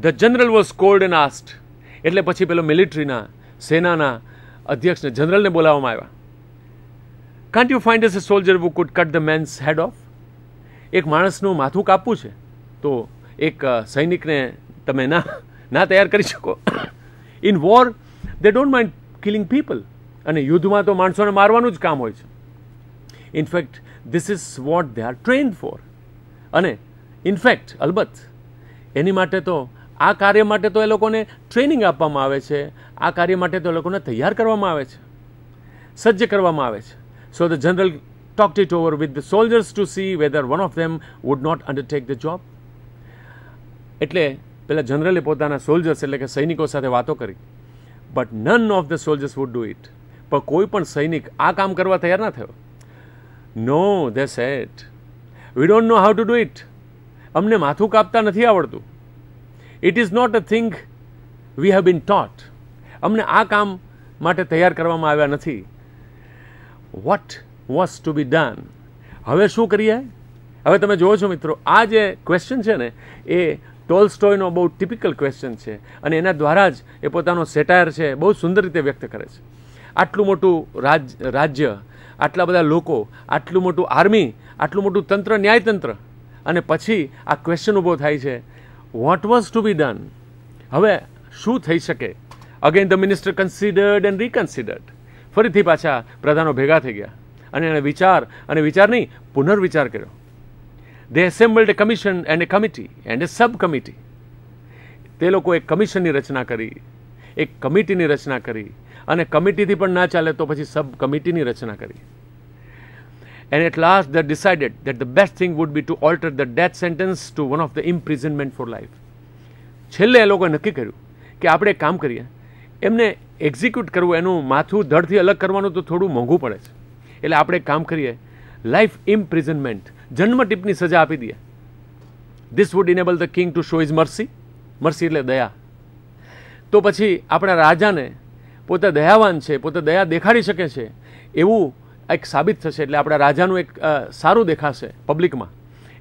[SPEAKER 1] The general was called and asked. એટલે પછી પેલો મિલિટરીના, સેનાના અધ્યક્ષને, જનરલને બોલાવવામાં આવ્યા. Can't you find us a soldier who could cut the man's head off? એક માણસનું માથું કાપવું છે તો એક સૈનિકને તમે ના તૈયાર કરી શકો. In war they don't mind killing people. અને યુદ્ધમાં તો માણસોને મારવાનું જ કામ હોય છે. In fact this is what they are trained for. અને ઇનફેક્ટ અલબત્ત એની માટે તો, આ કાર્ય માટે તો એ લોકોને ટ્રેનિંગ આપવામાં આવે છે, આ કાર્ય માટે તો એ લોકોને તૈયાર કરવામાં આવે છે, સજ્જ કરવામાં આવે છે. So the general talked it over with the soldiers to see whether one of them would not undertake the job. એટલે પેલા જનરલે પોતાના સોલ્જર્સ એટલે કે સૈનિકો સાથે વાતો કરી. But none of the soldiers wood do it. પણ કોઈ પણ સૈનિક આ કામ કરવા તૈયાર ના થયો. No, they said, we don't know how to do it. અમને માથું કાપતા નથી આવડતું. It is not a thing we have been taught. અમને આ કામ માટે તૈયાર કરવામાં આવ્યા નથી. What was to be done. હવે શું કરીએ? હવે તમે જોવો છો મિત્રો, આ જે ક્વેશ્ચન છે ને એ ટોલ્સ્ટોયનો બહુ ટિપિકલ ક્વેશ્ચન છે અને એના દ્વારા જ એ પોતાનો સેટાયર છે બહુ સુંદર રીતે વ્યક્ત કરે છે. આટલું મોટું રાજ્ય, આટલા બધા લોકો, આટલું મોટું આર્મી, આટલું મોટું તંત્ર, ન્યાયતંત્ર, અને પછી આ ક્વેશ્ચન ઊભો થાય છે, what was to be done? હવે શું થઈ શકે? Again the minister considered and reconsidered. ફરીથી પાછા પ્રધાનો ભેગા થઈ ગયા અને એણે વિચાર નહીં, પુનર્વિચાર કર્યો. They assembled a commission and a committee and a subcommittee. તે લોકો એક કમિશનની રચના કરી, એક કમિટીની રચના કરી, અને કમિટીથી પણ ના ચાલે તો પછી સબ કમિટીની રચના કરી. And at last they decided that the best thing would be to alter the death sentence to one of the imprisonment for life. છેલ્લે એ લોકોએ નક્કી કર્યું કે આપણે એક કામ કરીએ, એમને એક્ઝિક્યુટ કરવું, એનું માથું ધડથી અલગ કરવાનું તો થોડું મોંઘું પડે છે, એટલે આપણે એક કામ કરીએ, લાઈફ ઇમ્પ્રિઝનમેન્ટ, જન્મટીપની સજા આપી દઈએ. This wood enable the king to show is Mersey. Mersey એટલે દયા. તો પછી આપણા રાજાને પોતે દયાવાન છે, પોતે દયા દેખાડી શકે છે એવું એક સાબિત થશે. એટલે આપણા રાજાનું એક સારું દેખાશે પબ્લિકમાં.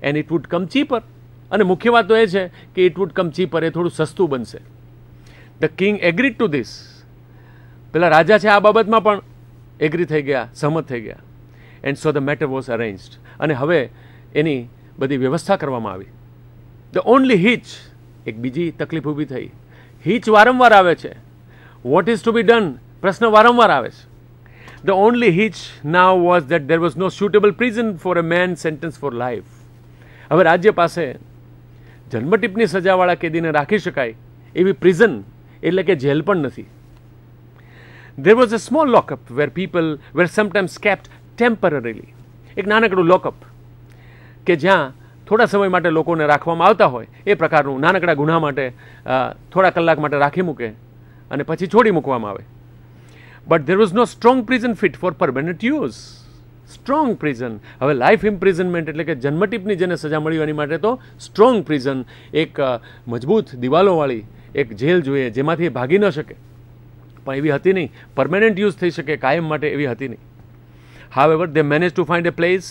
[SPEAKER 1] And it would come cheaper. અને મુખ્ય વાત તો એ છે કે ઇટ વુડ કમ ચીપર, એ થોડું સસ્તું બનશે. The king agreed to this. પેલા રાજા છે આ બાબતમાં પણ એગ્રી થઈ ગયા, સહમત થઈ ગયા. And so the matter was arranged. અને હવે એની બધી વ્યવસ્થા કરવામાં આવી. ધ ઓનલી હિચ, એક બીજી તકલીફ ઊભી થઈ. હિચ વારંવાર આવે છે. What is to be done? પ્રશ્ન વારંવાર આવે છે. The only hitch now was that there was no suitable prison for a man sentenced for life. હવે રાજ્ય પાસે જન્મટીપની સજાવાળા કેદીને રાખી શકાય એવી પ્રિઝન એટલે કે જેલ પણ નથી. There was a small lockup where people were sometimes kept temporarily. એક નાનકડું લોકઅપ કે જ્યાં થોડા સમય માટે લોકોને રાખવામાં આવતા હોય એ પ્રકારનું નાનકડા ગુના માટે થોડા કલાક માટે રાખી મૂકે અને પછી છોડી મૂકવામાં આવે. But there was no strong prison fit for permanent use. Strong prison. હવે લાઈફ ઇમ્પ્રિઝનમેન્ટ એટલે કે જન્મટીપની જેને સજા મળી એની માટે તો સ્ટ્રોંગ પ્રિઝન, એક મજબૂત દિવાલોવાળી એક જેલ જોઈએ જેમાંથી એ ભાગી ન શકે. પણ એવી હતી નહીં, પરમેનન્ટ યુઝ થઈ શકે કાયમ માટે એવી હતી નહીં. However, they managed to find a place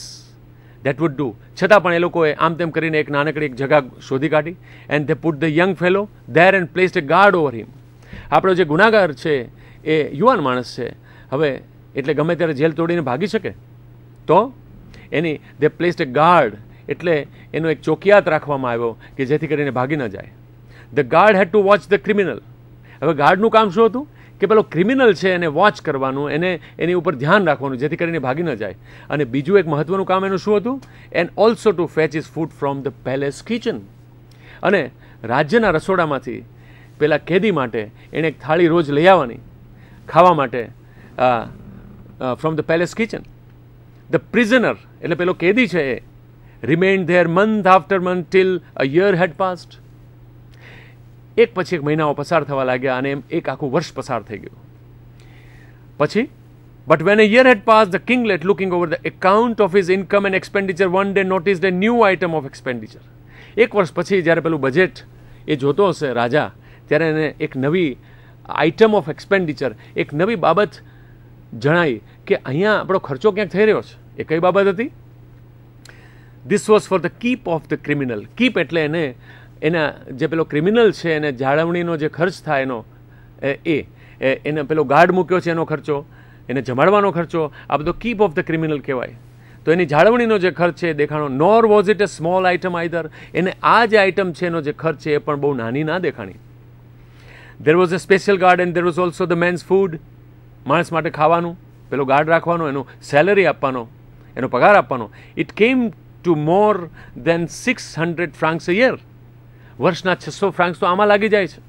[SPEAKER 1] that would do. છતાં પણ એ લોકોએ આમ તેમ કરીને એક નાનકડી એક જગા શોધી કાઢી. And they put the young fellow there and placed a guard over him. આપણો જે ગુનાગાર છે એ યુવાન માણસ છે, હવે એટલે ગમે ત્યારે જેલ તોડીને ભાગી શકે, તો એની they placed a guard, એટલે એનો એક ચોકિયાત રાખવામાં આવ્યો કે જેથી કરીને ભાગી ન જાય. The guard had to watch the criminal. હવે ગાર્ડનું કામ શું હતું કે પેલો ક્રિમિનલ છે એને વોચ કરવાનું, એને એની ઉપર ધ્યાન રાખવાનું જેથી કરીને ભાગી ન જાય. અને બીજું એક મહત્વનું કામ એનું શું હતું? And also two fetch his food from the palace kitchen. અને રાજ્યના રસોડામાંથી પેલા કેદી માટે એણે એક થાળી રોજ લઈ આવવાની ખાવા માટે from the palace kitchen. The prisoner એટલે પેલો કેદી છે એ remained there month after month till a year had passed. એક પછી એક મહિનાઓ પસાર થવા લાગ્યા અને એમ એક આખું વર્ષ પસાર થઈ ગયું. પછી but when a year had passed, the kinglet, looking over the account of his income and expenditure, one day noticed a new item of expenditure. એક વર્ષ પછી જ્યારે પેલું બજેટ એ જોતો હશે રાજા, ત્યારે એને એક નવી આઇટમ ઓફ એક્સપેન્ડિચર, એક નવી બાબત જણાઈ કે અહીંયા આપણો ખર્ચો ક્યાંક થઈ રહ્યો છે. એ કઈ બાબત હતી? This was for the keep of the criminal. Keep એટલે એના જે પેલો ક્રિમિનલ છે એને જાળવણીનો જે ખર્ચ થાય એનો એને પેલો ગાર્ડ મૂક્યો છે એનો ખર્ચો, એને જમાડવાનો ખર્ચો, આ બધો કીપ ઓફ ધ ક્રિમિનલ કહેવાય. તો એની જાળવણીનો જે ખર્ચ છે એ દેખાણો. Nor was it a small item either. એને આ જે આઇટમ છે એનો જે ખર્ચ છે એ પણ બહુ નાની ના દેખાણી. There was a special guard and there was also the man's food. માણસ માટે ખાવાનું, પેલો ગાર્ડ રાખવાનો, એનો સેલરી આપવાનો, એનો પગાર આપવાનો. It came to more than 600 francs a year. વર્ષના 600 ફ્રાંક્સ તો આમાં લાગી જાય છે.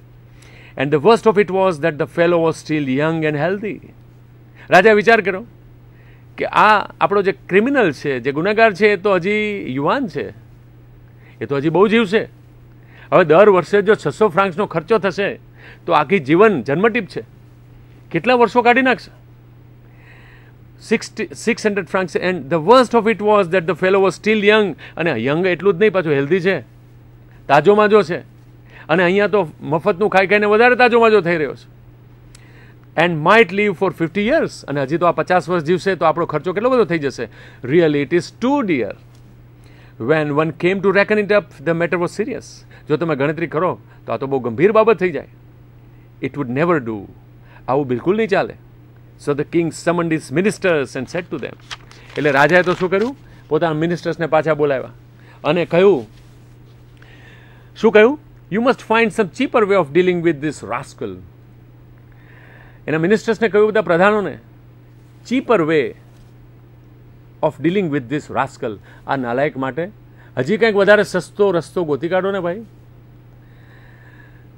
[SPEAKER 1] And the worst of it was that the fellow was still young and healthy. રાજા વિચાર કર્યો કે આ આપણો જે ક્રિમિનલ છે, જે ગુનેગાર છે, એ તો હજી યુવાન છે, એ તો હજી બહુ જીવશે. હવે દર વર્ષે જો 600 ફ્રાંક્સનો ખર્ચો થશે તો આખી જીવન જન્મટીપ છે, કેટલા વર્ષો કાઢી નાખશે? 600 francs. And the worst of it was that the fellow was still young. અને યંગ એટલું જ નહીં, પાછું હેલ્ધી છે, તાજો માજો છે. અને અહીંયા તો મફતનું ખાઈ ખાઈને વધારે તાજો માજો થઈ રહ્યો છે. And might live for 50 years. અને હજી તો આ 50 વર્ષ જીવશે તો આપણો ખર્ચો કેટલો બધો થઈ જશે. Really it is too dear. When one came to reckon it up, the matter was serious. જો તમે ગણતરી કરો તો આ તો બહુ ગંભીર બાબત થઈ જાય. It would never do. આવું બિલકુલ નહીં ચાલે. So the king summoned his ministers and said to them. એટલે રાજાએ તો શું કર્યું? પોતાના મિનિસ્ટર્સને પાછા બોલાવ્યા અને કહ્યું, શું કહ્યું you must find some cheaper way of dealing with this rascal. એના મિનિસ્ટર્સને કહ્યું, બધા પ્રધાનોને, cheaper way of dealing with this rascal. આ નાલાયક માટે હજી કંઈક વધારે સસ્તો રસ્તો ગોતી કાઢો ને ભાઈ.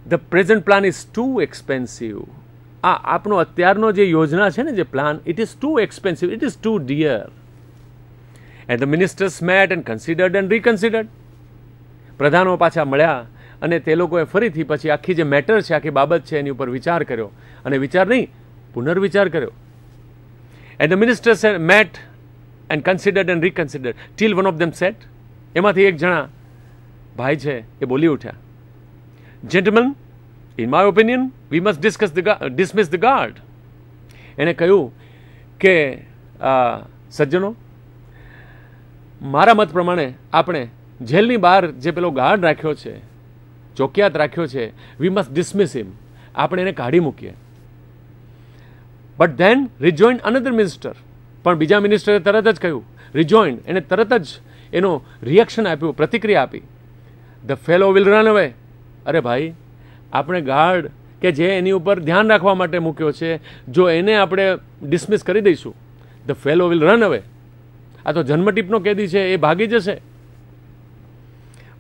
[SPEAKER 1] The present plan is too expensive. આ આપણો અત્યારનો જે યોજના છે ને, જે plan, it is too expensive, it is too dear. And the ministers met and considered and reconsidered. પ્રધાનો પાછા મળ્યા અને તે લોકોએ ફરીથી પછી આખી જે મેટર છે, આખી બાબત છે, એની ઉપર વિચાર કર્યો. અને વિચાર નહીં, પુનર્વિચાર કર્યો. And the ministers met and considered and reconsidered till one of them sat. એમાંથી એક જણા ભાઈ છે એ બોલી ઉઠ્યા, gentlemen, in my opinion we must dismiss the guard. એણે કહ્યું કે સજ્જનો, મારા મત પ્રમાણે આપણે જેલની બહાર જે પેલો ગાર્ડ રાખ્યો છે, ચોકિયાત રાખ્યો છે, વી મસ્ટ ડિસમિસ હિમ. આપણે એને કાઢી મૂકીએ. But then rejoined another minister. પણ બીજા મિનિસ્ટરે તરત જ કહ્યું, રિજોઇન, એને તરત જ એનો રિએક્શન આપ્યું, પ્રતિક્રિયા આપી, ધ ફેલો વિલ રન અવે. અરે ભાઈ, આપણે ગાર્ડ કે જે એની ઉપર ધ્યાન રાખવા માટે મૂક્યો છે, જો એને આપણે ડિસમિસ કરી દઈશું, ધ ફેલો વિલ રન અવે. આ તો જન્મટીપનો કેદી છે, એ ભાગી જશે.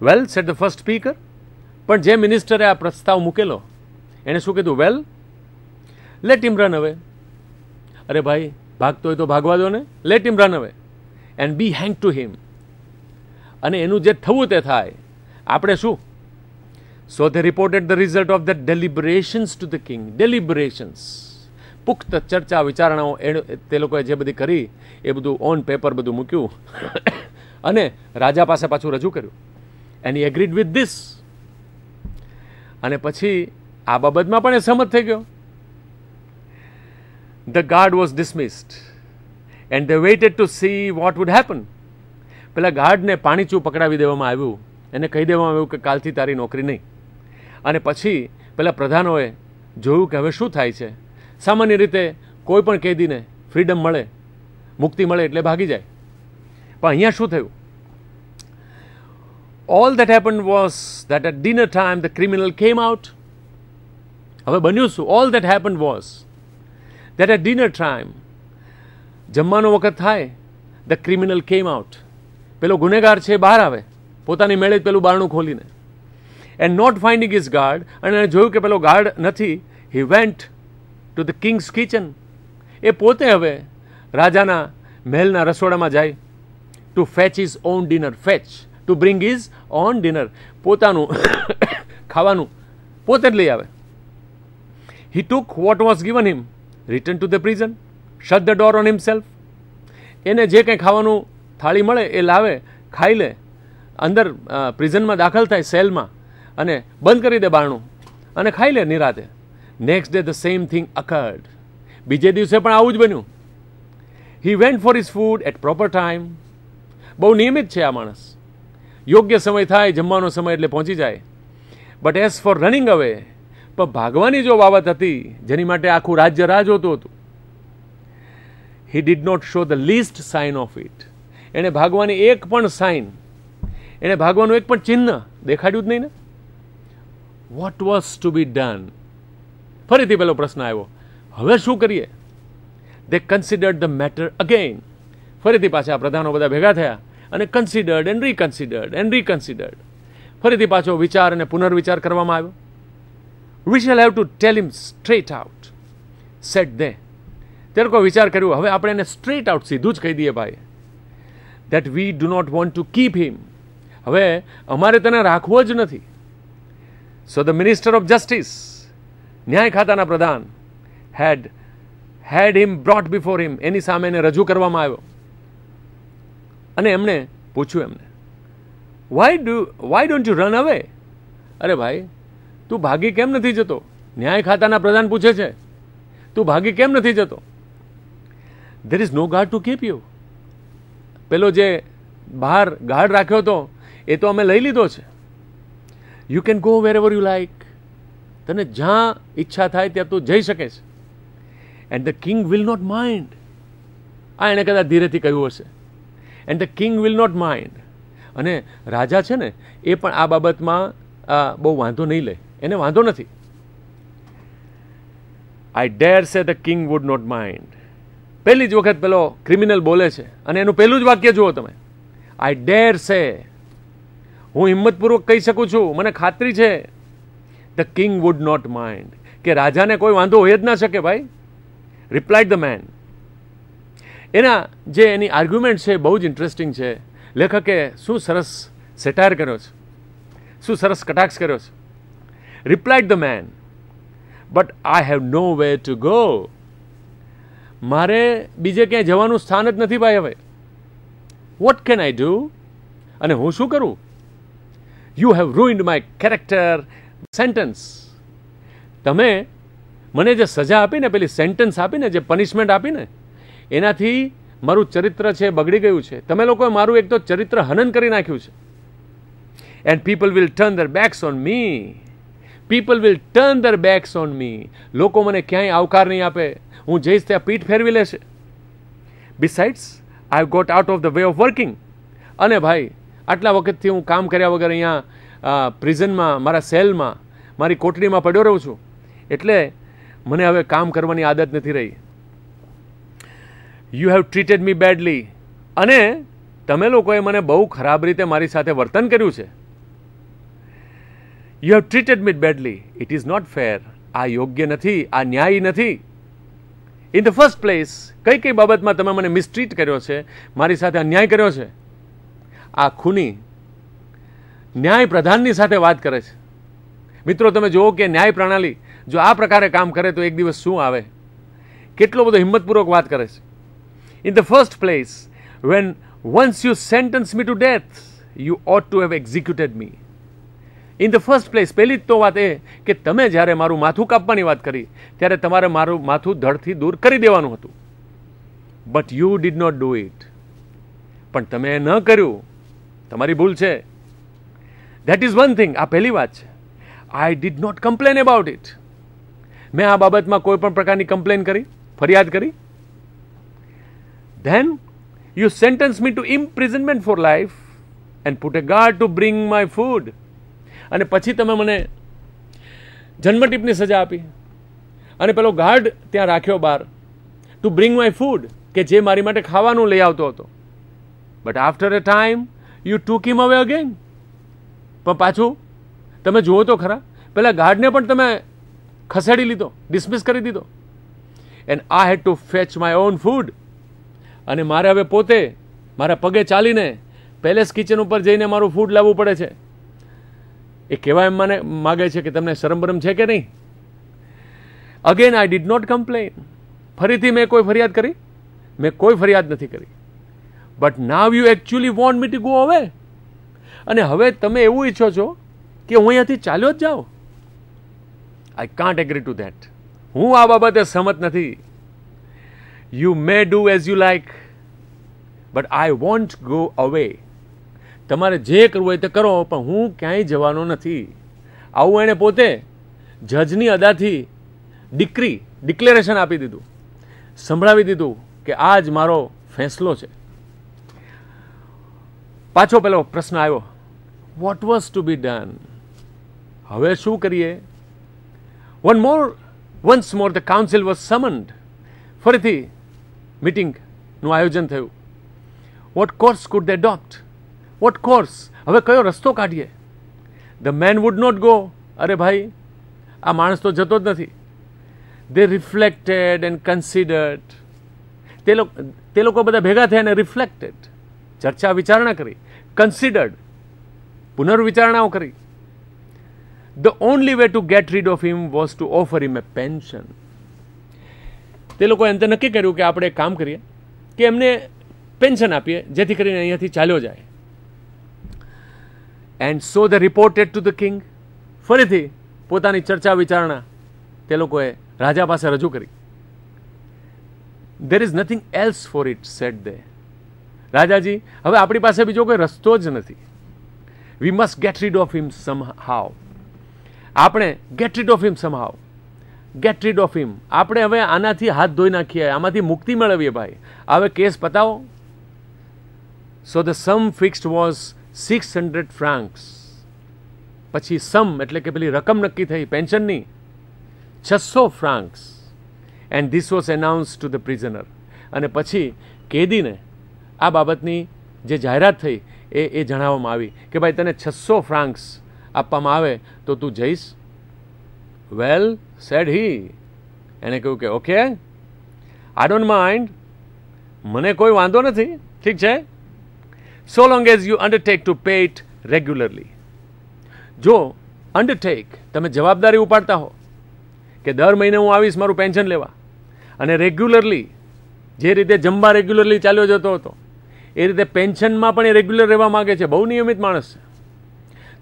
[SPEAKER 1] વેલ, સેડ ધ ફર્સ્ટ સ્પીકર. પણ જે મિનિસ્ટરે આ પ્રસ્તાવ મૂકેલો એણે શું કીધું? વેલ, લેટ હિમ રન અવે. અરે ભાઈ, ભાગતો હોય તો ભાગવા દો ને, let him run away and be hang to him. અને એનું જે થવું તે થાય, આપણે શું? સો they reported the result of the deliberations to the king. deliberations, પુખ્ત ચર્ચા વિચારણાઓ તે લોકોએ જે બધી કરી એ બધું ઓન પેપર બધું મૂક્યું અને રાજા પાસે પાછું રજૂ કર્યું. And he agreed with this. અને પછી આ બાબતમાં પણ એ સહમત થઈ ગયો. The guard was dismissed and they waited to see what would happen. પેલા ગાર્ડને પાણીચું પકડાવી દેવામાં આવ્યું, એને કહી દેવામાં આવ્યું કે કાલથી તારી નોકરી નહીં. અને પછી પેલા પ્રધાનોએ જોયું કે હવે શું થાય છે. સામાન્ય રીતે કોઈ પણ કેદીને ફ્રીડમ મળે, મુક્તિ મળે એટલે ભાગી જાય. પણ અહીંયા શું થયું? All that happened was that at dinner time the criminal came out. હવે બન્યું શું? All that happened was that at dinner time, જમવાનો વખત થાય, ધ ક્રિમિનલ કેમ આઉટ. પેલો ગુનેગાર છે બહાર આવે પોતાની મેળે જ પેલું બારણું ખોલીને. And not finding his guard, અને એને જોયું કે પેલો ગાર્ડ નથી, he went to the king's kitchen. એ પોતે હવે રાજાના મહેલના રસોડામાં જાય. To fetch his own dinner. Fetch, to bring his own dinner. પોતાનું ખાવાનું પોતે જ લઈ આવે. He took what was given him, return to the prison, shut the door on himself. એને જે કંઈ ખાવાનું થાળી મળે એ લાવે, ખાઈ લે, અંદર પ્રિઝનમાં દાખલ થાય, સેલમાં, અને બંધ કરી દે બારણું અને ખાઈ લે નિરાતે. Next day the same thing occurred. બીજે દિવસે પણ આવું જ બન્યું. He went for his food at proper time. બહુ નિયમિત છે આ માણસ. યોગ્ય સમય થાય, જમવાનો સમય એટલે પહોંચી જાય. બટ એઝ ફોર રનિંગ અવે, પણ ભાગવાની જો બાબત હતી જેની માટે આખું રાજ્ય રાહ જોતું હતું, he did not show the least sign of it. એણે ભાગવાની એક પણ સાઇન, એણે ભાગવાનું એક પણ ચિહ્ન દેખાડ્યું જ નહીં ને. What was to be done? ફરીથી પેલો પ્રશ્ન આવ્યો, હવે શું કરીએ? They considered the matter again. ફરીથી પાછા પ્રધાનો બધા ભેગા થયા અને considered and reconsidered and reconsidered. ફરીથી પાછો વિચાર અને પુનર્વિચાર કરવામાં આવ્યો. We shall have to tell him straight out, said they. તે લોકો વિચાર કર્યો, હવે આપણે એને સ્ટ્રેટ આઉટ સીધું જ કહી દઈએ ભાઈ, that we do not want to keep him. હવે અમારે તેને રાખવો જ નથી. So the minister of justice, ન્યાય ખાતાના પ્રધાન, had him brought before him. એની સામે એને રજૂ કરવામાં આવ્યો અને એમણે પૂછ્યું એમને, why don't you run away? અરે ભાઈ, તું ભાગી કેમ નથી જતો? ન્યાય ખાતાના પ્રધાન પૂછે છે, તું ભાગી કેમ નથી જતો? There is no guard to keep you. પેલો જે બહાર ગાર્ડ રાખ્યો હતો એ તો અમે લઈ લીધો છે. You can go wherever you like. તને જ્યાં ઈચ્છા થાય ત્યાં તું જઈ શકે છે. And the king will not mind. આ એણે કદાચ ધીરેથી કહ્યું હશે. And the king will not mind. અને રાજા છે ને એ પણ આ બાબતમાં બહુ વાંધો નહીં લે, એને વાંધો નથી. I dare say the king would not mind. પહેલી જ વખત પેલો ક્રિમિનલ બોલે છે અને એનું પહેલું જ વાક્ય જુઓ તમે, આઈ ડેર સે. હું હિંમતપૂર્વક કહી શકું છું, મને ખાતરી છે, the king would not mind, કે રાજાને કોઈ વાંધો હોય જ ના શકે ભાઈ. Replied the man. એના જે એની આર્ગ્યુમેન્ટ છે બહુ જ ઇન્ટરેસ્ટિંગ છે. લેખકે શું સરસ સેટાયર કર્યો છે, શું સરસ કટાક્ષ કર્યો છે. Replied the man, but I have no way to go. મારે બીજે ક્યાંય જવાનું સ્થાન જ નથી ભાઈ હવે. What can I do? અને હું શું કરું? You have ruined my character. Sentence, તમે મને જે સજા આપીને, પેલી સેન્ટન્સ આપીને, જે પનિશમેન્ટ આપીને, એનાથી મારું ચરિત્ર છે બગડી ગયું છે. તમે લોકોએ મારું એક તો ચરિત્ર હનન કરી નાખ્યું છે. And people will turn their backs on me. People will turn their backs on me. લોકો મને ક્યાંય આવકાર નહીં આપે. હું જઈશ ત્યાં પીઠ ફેરવી લેશે. Besides I got out of the way of working. અને ભાઈ આટલા વખતથી હું કામ કર્યા વગર અહીંયા પ્રિઝનમાં, મારા સેલમાં, મારી કોટડીમાં પડ્યો રહું છું. એટલે મને હવે કામ કરવાની આદત નથી રહી. You have treated me badly. અને તમે લોકોએ મને બહુ ખરાબ રીતે મારી સાથે વર્તન કર્યું છે. You have treated me badly. It is not fair. આ યોગ્ય નથી, આ ન્યાયી નથી. ઇન ધ ફર્સ્ટ પ્લેસ, કઈ કઈ બાબતમાં તમે મને મિસટ્રીટ કર્યો છે, મારી સાથે અન્યાય કર્યો છે? આ ખૂની ન્યાય પ્રધાનની સાથે વાત કરે છે. મિત્રો તમે જુઓ કે ન્યાય પ્રણાલી જો આ પ્રકારે કામ કરે તો એક દિવસ શું આવે. કેટલો બધો હિંમતપૂર્વક વાત કરે છે. In the first place, when once you sentence me to death, you ought to have executed me. In the first place, પહેલી જ તો વાત એ કે તમે જ્યારે મારું માથું કાપવાની વાત કરી ત્યારે તમારે મારું માથું ધડથી દૂર કરી દેવાનું હતું. But you did not do it. પણ તમે ન કર્યું. તમારી ભૂલ છે. That is one thing. આ પહેલી વાત છે. I did not complain about it. મેં આ બાબતમાં કોઈ પણ પ્રકારની કમ્પ્લેન કરી, ફરિયાદ કરી. Then you sentence me to imprisonment for life and put a guard to bring my food. અને પછી તમે મને જન્મટીપની સજા આપી અને પેલો ગાર્ડ ત્યાં રાખ્યો બહાર, ટુ બ્રિંગ માય ફૂડ, કે જે મારી માટે ખાવાનું લઈ આવતો હતો. But after a time you took him away again. પણ પાછું તમે જુઓ તો ખરા, પેલા ગાર્ડને પણ તમે ખસેડી લીધો, ડિસમિસ કરી દીધો. And I had to fetch my own food. અને મારે હવે પોતે મારા પગે ચાલીને પેલેસ કિચન ઉપર જઈને મારું ફૂડ લાવવું પડે છે. એ કહેવા એમ મને માગે છે કે તમને શરમ છે કે નહીં. Again I did not complain. ફરીથી મેં કોઈ ફરિયાદ કરી? મેં કોઈ ફરિયાદ નથી કરી. But now you actually want me to go અવે. અને હવે તમે એવું ઈચ્છો છો કે હું અહીંયાથી ચાલ્યો જ જાઉં. I can't agri two that. હું આ બાબતે સહમત નથી. You may do as you like, but I won't go away. તમારે જે કરવું હોય તે કરો, પણ હું ક્યાંય જવાનો નથી. આવું એણે પોતે જજની અદાથી ડિક્લેરેશન આપી દીધું, સંભળાવી દીધું કે આ જ મારો ફેંસલો છે. પાછો પેલો પ્રશ્ન આવ્યો, what was to be done? હવે શું કરીએ? once more the council was summoned. ફરીથી મીટિંગનું આયોજન થયું. What course could they adopt? What course? હવે કયો રસ્તો કાઢીએ? The man would not go. અરે ભાઈ, આ માણસ તો જતો જ નથી. They reflected and considered. તે લોકો બધા ભેગા થયા અને રિફ્લેક્ટેડ, ચર્ચા વિચારણા કરી, કન્સિડર્ડ, પુનર્વિચારણાઓ કરી. The only way to get rid of him was to offer him a pension. તે લોકોએ અંતે નક્કી કર્યું કે આપણે કામ કરીએ કે એમને પેન્શન આપીએ, જેથી કરીને અહીંયાથી ચાલ્યો જાય. And so the reported to the king. ફરીથી પોતાની ચર્ચા વિચારણા તે લોકોએ રાજા પાસે રજૂ કરી. There is nothing else for it, said they. રાજાજી, હવે આપણી પાસે બીજો કોઈ રસ્તો જ નથી. We must get rid of him somehow. આપણે get rid of him somehow. Get rid of him. આપણે હવે આનાથી હાથ ધોઈ નાખીએ, આમાંથી મુક્તિ મેળવીએ ભાઈ. હવે કેસ પતાવો. So the sum fixed was 600 francs. પછી સમ એટલે કે પેલી રકમ નક્કી થઈ પેન્શનની 600 francs and this was announce to the prisoner. અને પછી કેદીને આ બાબતની જે જાહેરાત થઈ એ જણાવવામાં આવી કે ભાઈ તને 600 ફ્રાંક્સ આપવામાં આવે તો તું જઈશ. વેલ સેડ હી, એણે કહ્યું કે ઓકે, આઈ ડોન્ટ માઇન્ડ, મને કોઈ વાંધો નથી, ઠીક છે, સો long as you undertake to pay it regularly. જો અંડરટેક તમે જવાબદારી ઉપાડતા હો કે દર મહિને હું આવીશ મારું પેન્શન લેવા, અને રેગ્યુલરલી જે રીતે જમવા રેગ્યુલરલી ચાલ્યો જતો હતો એ રીતે પેન્શનમાં પણ એ રેગ્યુલર રહેવા માગે છે, બહુ નિયમિત માણસ છે.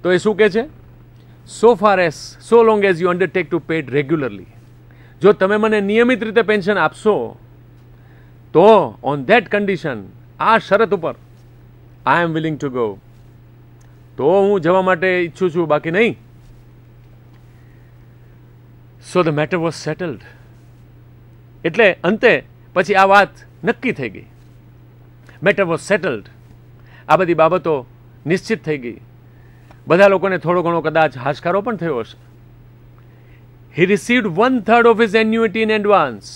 [SPEAKER 1] તો એ શું કહે છે? સો long as you undertake to pay it regularly. જો તમે મને નિયમિત રીતે પેન્શન આપશો તો ઓન ધેટ કન્ડિશન, આ શરત ઉપર, I am willing to go, તો હું જવા માટે ઈચ્છું છું, બાકી નહીં. So the matter was settled. એટલે અંતે પછી આ વાત નક્કી થઈ ગઈ. Matter was settled. આ બધી બાબતો નિશ્ચિત થઈ ગઈ. બધા લોકોને થોડો ઘણો કદાચ હાશકારો પણ થયો હશે. He received 1/3 of his annuity in advance.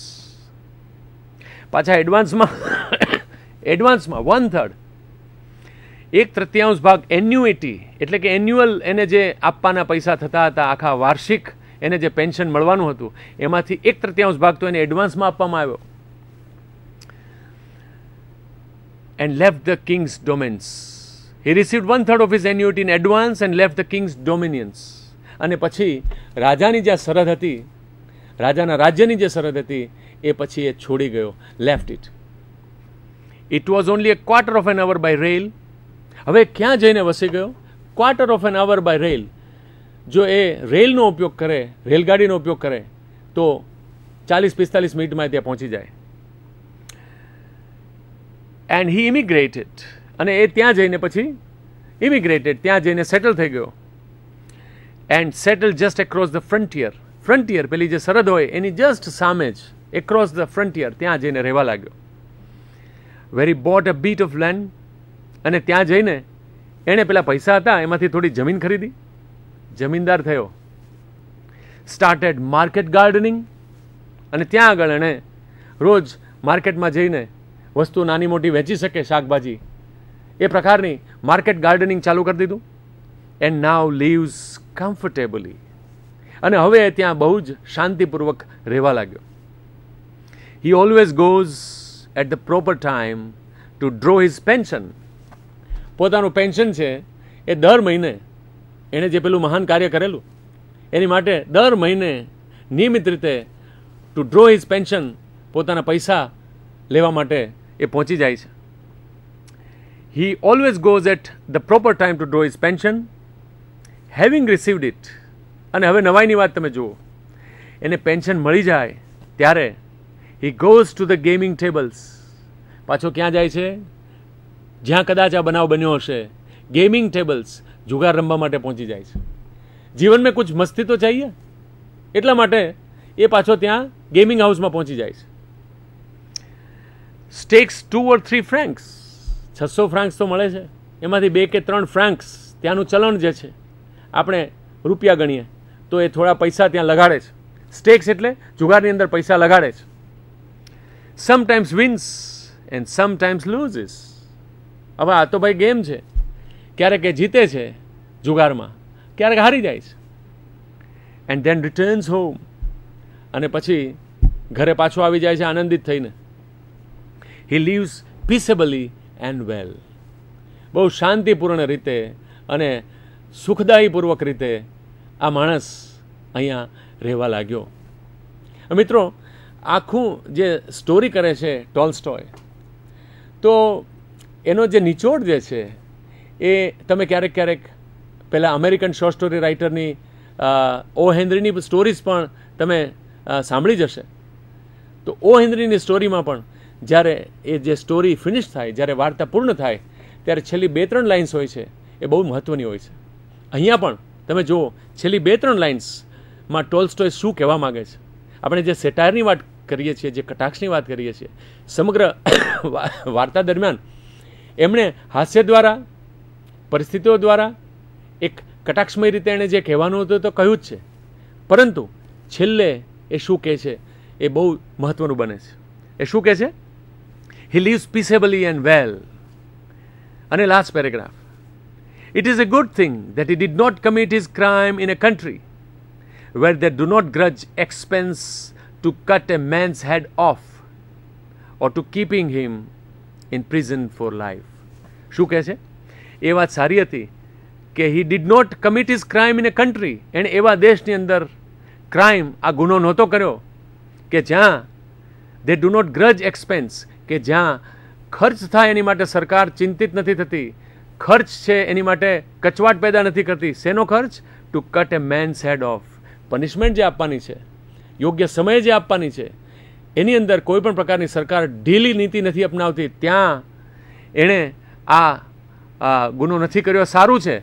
[SPEAKER 1] પાછા એડવાન્સમાં 1/3, 1/3 ભાગ એન્યુઇટી એટલે કે એન્યુઅલ એને જે આપવાના પૈસા થતા હતા, આખા વાર્ષિક એને જે પેન્શન મળવાનું હતું એમાંથી 1/3 ભાગ તો એને એડવાન્સમાં આપવામાં આવ્યો. And left the king's domains. He received 1/3 of his annuity in advance and left the king's dominions. અને પછી રાજાની જે સરહદ હતી, રાજાના રાજ્યની જે સરહદ હતી એ પછી એ છોડી ગયો, left it. It was only a quarter of an hour by rail. હવે ક્યાં જઈને વસી ગયો? quarter of an hour by rail. જો એ રેલનો ઉપયોગ કરે, રેલગાડીનો ઉપયોગ કરે તો 40-45 મિનિટમાં ત્યાં પહોંચી જાય. And he immigrated. અને એ ત્યાં જઈને પછી ઇમિગ્રેટેડ, ત્યાં જઈને સેટલ થઈ ગયો. And settle just across the frontier. Frontier પેલી જે સરહદ હોય એની જસ્ટ સામે જ, એક્રોસ ધ ફ્રન્ટિયર, ત્યાં જઈને રહેવા લાગ્યો. Where he bought a bit of land. અને ત્યાં જઈને એણે પેલા પૈસા હતા એમાંથી થોડી જમીન ખરીદી, જમીનદાર થયો. Started market gardening. અને ત્યાં આગળ એણે રોજ માર્કેટમાં જઈને વસ્તુ નાની મોટી વેચી શકે, શાકભાજી, એ પ્રકારની માર્કેટ ગાર્ડનિંગ ચાલુ કરી દીધું. And now lives comfortably. અને હવે ત્યાં બહુ જ શાંતિપૂર્વક રહેવા લાગ્યો. He always goes at the proper time to draw his pension. પોતાનું પેન્શન છે એ દર મહિને એણે જે પેલું મહાન કાર્ય કરેલું એની માટે દર મહિને નિયમિત રીતે ટુ ડ્રો હિઝ પેન્શન, પોતાના પૈસા લેવા માટે એ પહોંચી જાય છે. He always goes at the proper time to draw his pension having received it. અને હવે નવાઈની વાત તમે જુઓ, એને પેન્શન મળી જાય ત્યારે he goes to the gaming tables. પાછો ક્યાં જાય છે? જ્યાં કદાચ આ બનાવ બન્યો હશે, ગેમિંગ ટેબલ્સ, જુગાર રમવા માટે પહોંચી જાય છે. જીવન મેં કુછ મસ્તી તો ચાહીએ, એટલા માટે એ પાછો ત્યાં ગેમિંગ હાઉસમાં પહોંચી જાય છે. Stacks 2 or 3 ફ્રાંક્સ. 600 ફ્રાંક્સ તો મળે છે, એમાંથી 2 કે 3 ફ્રાંક્સ ત્યાંનું ચલણ જે છે, આપણે રૂપિયા ગણીએ તો એ થોડા પૈસા ત્યાં લગાડે છે. સ્ટેક્સ એટલે જુગારની અંદર પૈસા લગાડે છે. Sometimes wins and sometimes loses. હવે આ તો ભાઈ ગેમ છે, ક્યારેક એ જીતે છે જુગારમાં, ક્યારેક હારી જાય છે. And then returns home. અને પછી ઘરે પાછો આવી જાય છે આનંદિત થઈને. હી લીવ્સ પીસેબલી એન્ડ વેલ. બહુ શાંતિપૂર્ણ રીતે અને સુખદાયીપૂર્વક રીતે આ માણસ અહીંયા રહેવા લાગ્યો. મિત્રો, આખું જે સ્ટોરી કરે છે ટોલ્સ્ટોય, તો એનો જે નિચોડ જે છે એ તમે ક્યારેક ક્યારેક પહેલાં અમેરિકન શોર્ટ સ્ટોરી રાઇટરની ઓ હેનરીની સ્ટોરીઝ પણ તમે સાંભળી જશે. તો ઓ હેનરીની સ્ટોરીમાં પણ જ્યારે એ જે સ્ટોરી ફિનિશ થાય, જ્યારે વાર્તા પૂર્ણ થાય, ત્યારે છેલ્લી 2-3 લાઇન્સ હોય છે એ બહુ મહત્ત્વની હોય છે. અહીંયા પણ તમે જુઓ, છેલ્લી 2-3 લાઇન્સમાં ટોલ્સ્ટોય શું કહેવા માગે છે. આપણે જે સેટાયરની વાત કરીએ છીએ, જે કટાક્ષની વાત કરીએ છીએ, સમગ્ર વાર્તા દરમિયાન એમણે હાસ્ય દ્વારા, પરિસ્થિતિઓ દ્વારા, એક કટાક્ષમય રીતે એણે જે કહેવાનું હતું તો કહ્યું જ છે, પરંતુ છેલ્લે એ શું કહે છે એ બહુ મહત્વનું બને છે. એ શું કહે છે? હી લીવ્સ પીસેબલી એન્ડ વેલ. અને last paragraph, it is a good thing that he did not commit his crime in a country where they do not grudge expense to cut a man's head off or to keeping him in prison for life. શું કહે છે? એ વાત સારી હતી કે he did not commit his crime in a country, એણે એવા દેશની અંદર ક્રાઇમ, આ ગુનો નહોતો કર્યો કે જ્યાં they do not grudge expense, કે જ્યાં ખર્ચ થાય એની માટે સરકાર ચિંતિત નથી થતી, ખર્ચ છે એની માટે કચવાટ પેદા નથી કરતી. શેનો ખર્ચ? To cut a man's head off. Punishment જે આપવાની છે, યોગ્ય સમયે જે આપવાની છે, એની અંદર કોઈ પણ પ્રકારની સરકાર ઢીલી નીતિ નથી અપનાવતી. ત્યાં એણે આ ગુનો નથી કર્યો, સારું છે.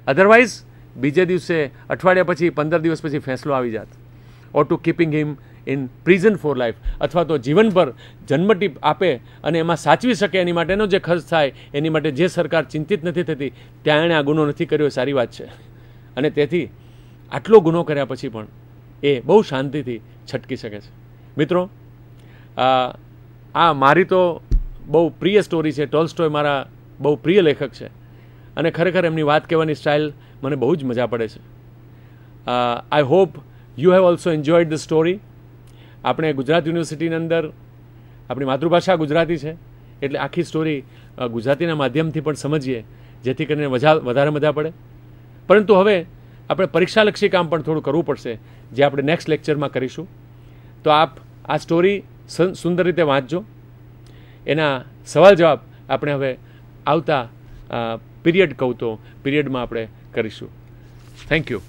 [SPEAKER 1] અધરવાઇઝ બીજે દિવસે, અઠવાડિયા પછી, 15 દિવસ પછી ફેંસલો આવી જાત. Or to keeping him in prison for life, અથવા તો જીવનભર જન્મટીપ આપે અને એમાં સાચવી શકે એની માટેનો જે ખર્ચ થાય એની માટે જે સરકાર ચિંતિત નથી થતી, ત્યાં એણે આ ગુનો નથી કર્યો, સારી વાત છે. અને તેથી આટલો ગુનો કર્યા પછી પણ એ બહુ શાંતિથી છટકી શકે છે. મિત્રો, આ મારી તો બહુ પ્રિય સ્ટોરી છે. ટોલ્સ્ટોય મારા બહુ પ્રિય લેખક છે અને ખરેખર એમની વાત કહેવાની સ્ટાઇલ મને બહુ જ મજા પડે છે. I hope you have also enjoyed the story. આપણે ગુજરાત યુનિવર્સિટીની અંદર આપણી માતૃભાષા ગુજરાતી છે એટલે આખી સ્ટોરી ગુજરાતીના માધ્યમથી પણ સમજીએ, જેથી કરીને વધારે મજા પડે. પરંતુ હવે આપણે પરીક્ષાલક્ષી કામ પણ થોડું કરવું પડશે, જે આપણે નેક્સ્ટ લેક્ચરમાં કરીશું. તો આપ આ સ્ટોરી સુંદર રીતે વાંચજો. એના સવાલ જવાબ આપણે હવે આવતા પીરિયડ કહું તો પીરિયડમાં આપણે કરીશું. Thank you.